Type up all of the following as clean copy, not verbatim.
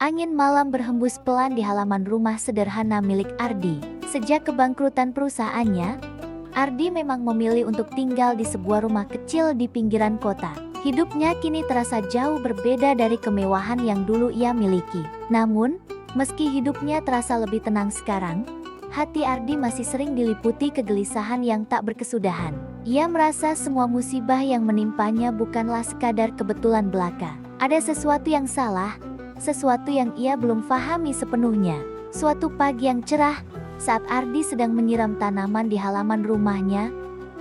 Angin malam berhembus pelan di halaman rumah sederhana milik Ardi. Sejak kebangkrutan perusahaannya, Ardi memang memilih untuk tinggal di sebuah rumah kecil di pinggiran kota. Hidupnya kini terasa jauh berbeda dari kemewahan yang dulu ia miliki. Namun, meski hidupnya terasa lebih tenang sekarang, hati Ardi masih sering diliputi kegelisahan yang tak berkesudahan. Ia merasa semua musibah yang menimpanya bukanlah sekadar kebetulan belaka. Ada sesuatu yang salah, sesuatu yang ia belum pahami sepenuhnya. Suatu pagi yang cerah, saat Ardi sedang menyiram tanaman di halaman rumahnya,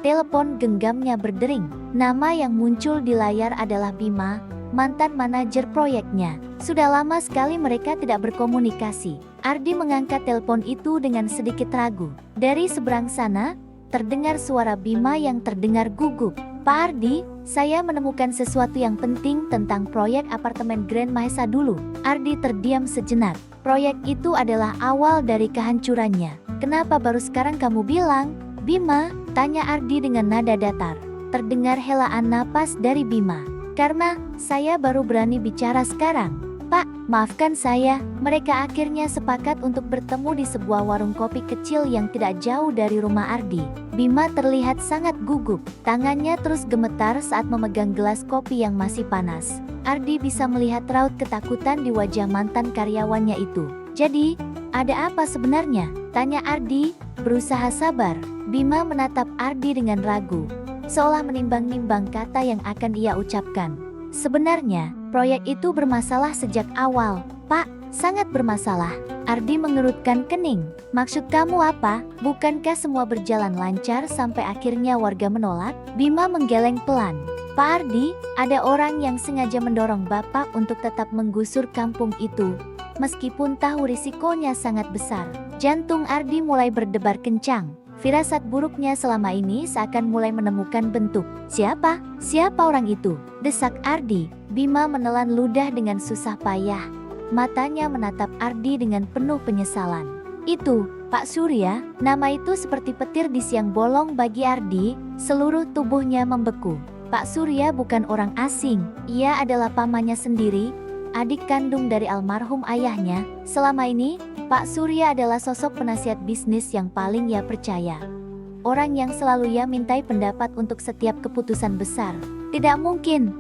telepon genggamnya berdering. Nama yang muncul di layar adalah Bima, mantan manajer proyeknya. Sudah lama sekali mereka tidak berkomunikasi. Ardi mengangkat telepon itu dengan sedikit ragu. Dari seberang sana, terdengar suara Bima yang terdengar gugup. "Pak Ardi, saya menemukan sesuatu yang penting tentang proyek apartemen Grand Mahesa dulu." Ardi terdiam sejenak. Proyek itu adalah awal dari kehancurannya. "Kenapa baru sekarang kamu bilang, Bima?" tanya Ardi dengan nada datar. Terdengar helaan napas dari Bima. "Karena saya baru berani bicara sekarang. Pak, maafkan saya." Mereka akhirnya sepakat untuk bertemu di sebuah warung kopi kecil yang tidak jauh dari rumah Ardi. Bima terlihat sangat gugup. Tangannya terus gemetar saat memegang gelas kopi yang masih panas. Ardi bisa melihat raut ketakutan di wajah mantan karyawannya itu. "Jadi, ada apa sebenarnya?" tanya Ardi, berusaha sabar. Bima menatap Ardi dengan ragu, seolah menimbang-nimbang kata yang akan ia ucapkan. "Sebenarnya, proyek itu bermasalah sejak awal, Pak, sangat bermasalah." Ardi mengerutkan kening. "Maksud kamu apa? Bukankah semua berjalan lancar sampai akhirnya warga menolak?" Bima menggeleng pelan. "Pak Ardi, ada orang yang sengaja mendorong Bapak untuk tetap menggusur kampung itu, meskipun tahu risikonya sangat besar." Jantung Ardi mulai berdebar kencang. Firasat buruknya selama ini seakan mulai menemukan bentuk. "Siapa? Siapa orang itu?" desak Ardi. Bima menelan ludah dengan susah payah. Matanya menatap Ardi dengan penuh penyesalan. "Itu, Pak Surya." Nama itu seperti petir di siang bolong bagi Ardi. Seluruh tubuhnya membeku. Pak Surya bukan orang asing. Ia adalah pamannya sendiri, adik kandung dari almarhum ayahnya. Selama ini, Pak Surya adalah sosok penasihat bisnis yang paling ia percaya. Orang yang selalu ia mintai pendapat untuk setiap keputusan besar. Tidak mungkin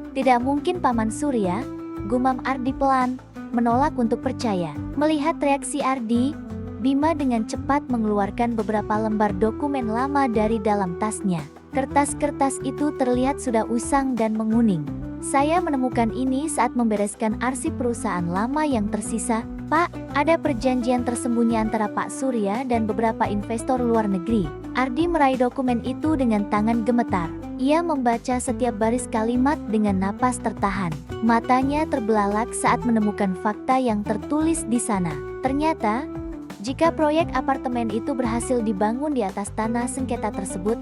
Paman Surya," gumam Ardi pelan, menolak untuk percaya. Melihat reaksi Ardi, Bima dengan cepat mengeluarkan beberapa lembar dokumen lama dari dalam tasnya. Kertas-kertas itu terlihat sudah usang dan menguning. "Saya menemukan ini saat membereskan arsip perusahaan lama yang tersisa, Pak. Ada perjanjian tersembunyi antara Pak Surya dan beberapa investor luar negeri." Ardi meraih dokumen itu dengan tangan gemetar. Ia membaca setiap baris kalimat dengan napas tertahan. Matanya terbelalak saat menemukan fakta yang tertulis di sana. Ternyata, jika proyek apartemen itu berhasil dibangun di atas tanah sengketa tersebut,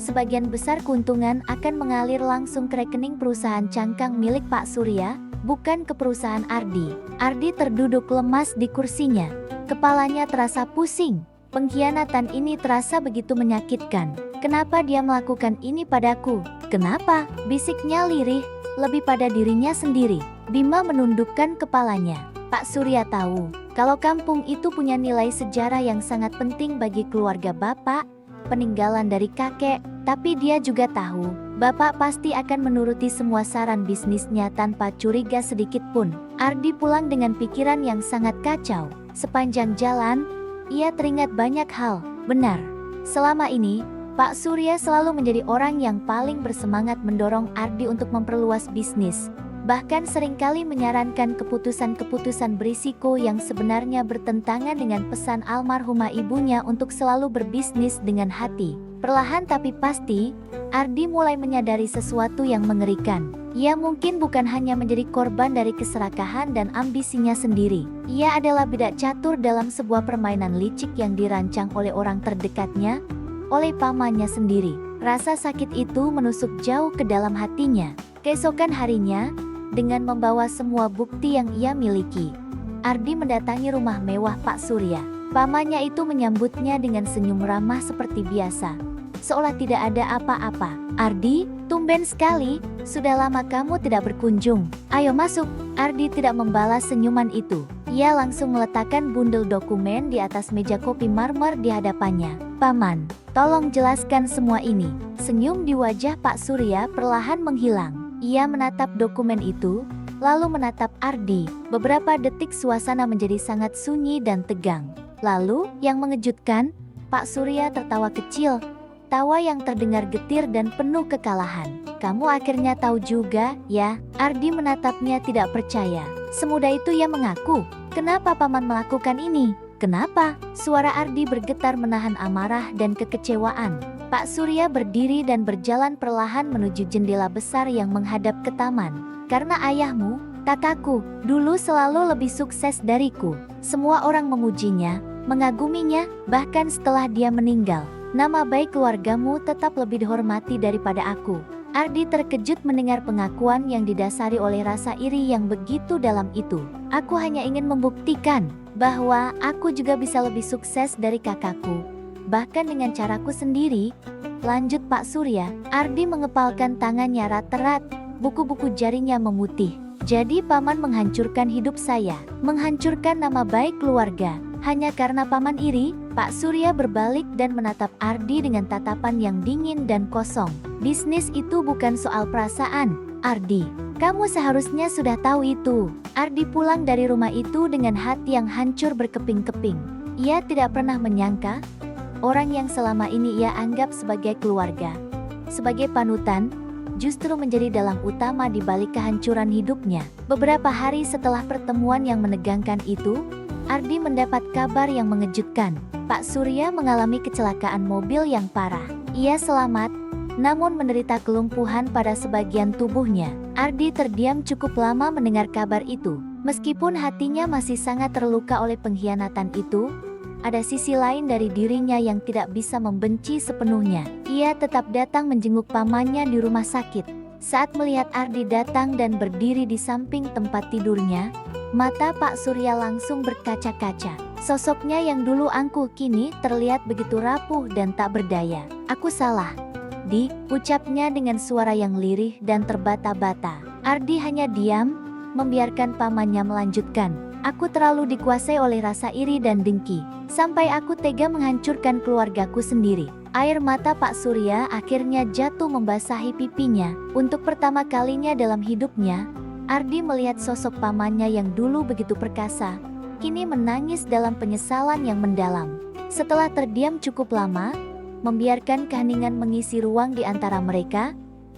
sebagian besar keuntungan akan mengalir langsung ke rekening perusahaan cangkang milik Pak Surya, bukan ke perusahaan Ardi. Ardi terduduk lemas di kursinya. Kepalanya terasa pusing. Pengkhianatan ini terasa begitu menyakitkan. "Kenapa dia melakukan ini padaku? Kenapa?" bisiknya lirih, lebih pada dirinya sendiri. Bima menundukkan kepalanya. "Pak Surya tahu kalau kampung itu punya nilai sejarah yang sangat penting bagi keluarga Bapak, peninggalan dari kakek, tapi dia juga tahu Bapak pasti akan menuruti semua saran bisnisnya tanpa curiga sedikit pun." Ardi pulang dengan pikiran yang sangat kacau. Sepanjang jalan, ia teringat banyak hal. Benar, selama ini, Pak Surya selalu menjadi orang yang paling bersemangat mendorong Ardi untuk memperluas bisnis. Bahkan seringkali menyarankan keputusan-keputusan berisiko yang sebenarnya bertentangan dengan pesan almarhumah ibunya untuk selalu berbisnis dengan hati. Perlahan tapi pasti, Ardi mulai menyadari sesuatu yang mengerikan. Ia mungkin bukan hanya menjadi korban dari keserakahan dan ambisinya sendiri. Ia adalah bidak catur dalam sebuah permainan licik yang dirancang oleh orang terdekatnya, oleh pamannya sendiri. Rasa sakit itu menusuk jauh ke dalam hatinya. Keesokan harinya, dengan membawa semua bukti yang ia miliki, Ardi mendatangi rumah mewah Pak Surya. Pamannya itu menyambutnya dengan senyum ramah seperti biasa, seolah tidak ada apa-apa. "Ardi, tumben sekali, sudah lama kamu tidak berkunjung. Ayo masuk." Ardi tidak membalas senyuman itu. Ia langsung meletakkan bundel dokumen di atas meja kopi marmer di hadapannya. "Paman, tolong jelaskan semua ini." Senyum di wajah Pak Surya perlahan menghilang. Ia menatap dokumen itu, lalu menatap Ardi. Beberapa detik suasana menjadi sangat sunyi dan tegang. Lalu, yang mengejutkan, Pak Surya tertawa kecil. Tawa yang terdengar getir dan penuh kekalahan. "Kamu akhirnya tahu juga, ya?" Ardi menatapnya tidak percaya. Semudah itu ia mengaku. "Kenapa paman melakukan ini? Kenapa?" Suara Ardi bergetar menahan amarah dan kekecewaan. Pak Surya berdiri dan berjalan perlahan menuju jendela besar yang menghadap ke taman. "Karena ayahmu, kakakku, dulu selalu lebih sukses dariku. Semua orang memujinya, mengaguminya, bahkan setelah dia meninggal. Nama baik keluargamu tetap lebih dihormati daripada aku." Ardi terkejut mendengar pengakuan yang didasari oleh rasa iri yang begitu dalam itu. "Aku hanya ingin membuktikan bahwa aku juga bisa lebih sukses dari kakakku, bahkan dengan caraku sendiri," lanjut Pak Surya. Ardi mengepalkan tangannya erat-erat, buku-buku jarinya memutih. "Jadi paman menghancurkan hidup saya, menghancurkan nama baik keluarga, hanya karena paman iri?" Pak Surya berbalik dan menatap Ardi dengan tatapan yang dingin dan kosong. "Bisnis itu bukan soal perasaan, Ardi. Kamu seharusnya sudah tahu itu." Ardi pulang dari rumah itu dengan hati yang hancur berkeping-keping. Ia tidak pernah menyangka, orang yang selama ini ia anggap sebagai keluarga, sebagai panutan, justru menjadi dalang utama di balik kehancuran hidupnya. Beberapa hari setelah pertemuan yang menegangkan itu, Ardi mendapat kabar yang mengejutkan. Pak Surya mengalami kecelakaan mobil yang parah. Ia selamat, namun menderita kelumpuhan pada sebagian tubuhnya. Ardi terdiam cukup lama mendengar kabar itu. Meskipun hatinya masih sangat terluka oleh pengkhianatan itu, ada sisi lain dari dirinya yang tidak bisa membenci sepenuhnya. Ia tetap datang menjenguk pamannya di rumah sakit. Saat melihat Ardi datang dan berdiri di samping tempat tidurnya, mata Pak Surya langsung berkaca-kaca. Sosoknya yang dulu angkuh kini terlihat begitu rapuh dan tak berdaya. "Aku salah, Di," ucapnya dengan suara yang lirih dan terbata-bata. Ardi hanya diam, membiarkan pamannya melanjutkan. "Aku terlalu dikuasai oleh rasa iri dan dengki, sampai aku tega menghancurkan keluargaku sendiri." Air mata Pak Surya akhirnya jatuh membasahi pipinya. Untuk pertama kalinya dalam hidupnya, Ardi melihat sosok pamannya yang dulu begitu perkasa, kini menangis dalam penyesalan yang mendalam. Setelah terdiam cukup lama, membiarkan keheningan mengisi ruang di antara mereka,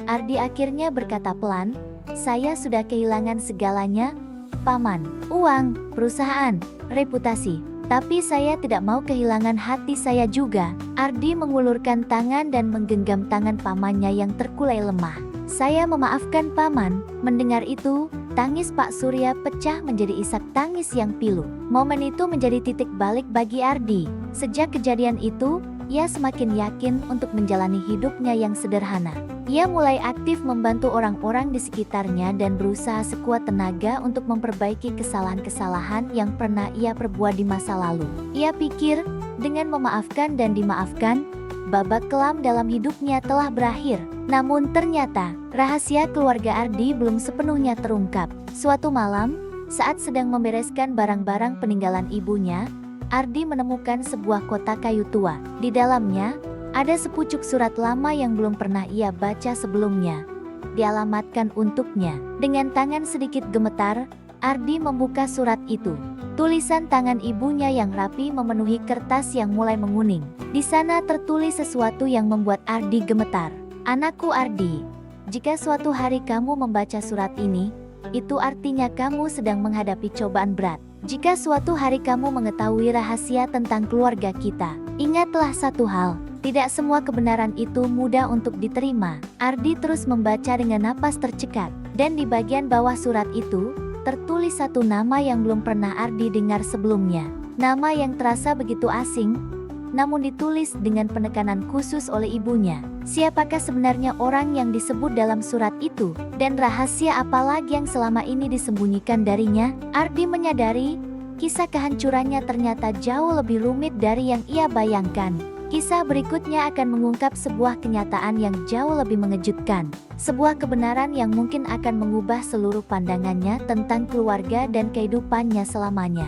Ardi akhirnya berkata pelan, "Saya sudah kehilangan segalanya, Paman. Uang, perusahaan, reputasi. Tapi saya tidak mau kehilangan hati saya juga." Ardi mengulurkan tangan dan menggenggam tangan pamannya yang terkulai lemah. "Saya memaafkan paman." Mendengar itu, tangis Pak Surya pecah menjadi isak tangis yang pilu. Momen itu menjadi titik balik bagi Ardi. Sejak kejadian itu, ia semakin yakin untuk menjalani hidupnya yang sederhana. Ia mulai aktif membantu orang-orang di sekitarnya dan berusaha sekuat tenaga untuk memperbaiki kesalahan-kesalahan yang pernah ia perbuat di masa lalu. Ia pikir, dengan memaafkan dan dimaafkan, babak kelam dalam hidupnya telah berakhir. Namun ternyata, rahasia keluarga Ardi belum sepenuhnya terungkap. Suatu malam, saat sedang membereskan barang-barang peninggalan ibunya, Ardi menemukan sebuah kotak kayu tua. Di dalamnya, ada sepucuk surat lama yang belum pernah ia baca sebelumnya. Dialamatkan untuknya. Dengan tangan sedikit gemetar, Ardi membuka surat itu. Tulisan tangan ibunya yang rapi memenuhi kertas yang mulai menguning. Di sana tertulis sesuatu yang membuat Ardi gemetar. "Anakku Ardi, jika suatu hari kamu membaca surat ini, itu artinya kamu sedang menghadapi cobaan berat. Jika suatu hari kamu mengetahui rahasia tentang keluarga kita, ingatlah satu hal, tidak semua kebenaran itu mudah untuk diterima." Ardi terus membaca dengan napas tercekat, dan di bagian bawah surat itu, tertulis satu nama yang belum pernah Ardi dengar sebelumnya. Nama yang terasa begitu asing, namun ditulis dengan penekanan khusus oleh ibunya. Siapakah sebenarnya orang yang disebut dalam surat itu? Dan rahasia apa lagi yang selama ini disembunyikan darinya? Ardi menyadari, kisah kehancurannya ternyata jauh lebih rumit dari yang ia bayangkan. Kisah berikutnya akan mengungkap sebuah kenyataan yang jauh lebih mengejutkan. Sebuah kebenaran yang mungkin akan mengubah seluruh pandangannya tentang keluarga dan kehidupannya selamanya.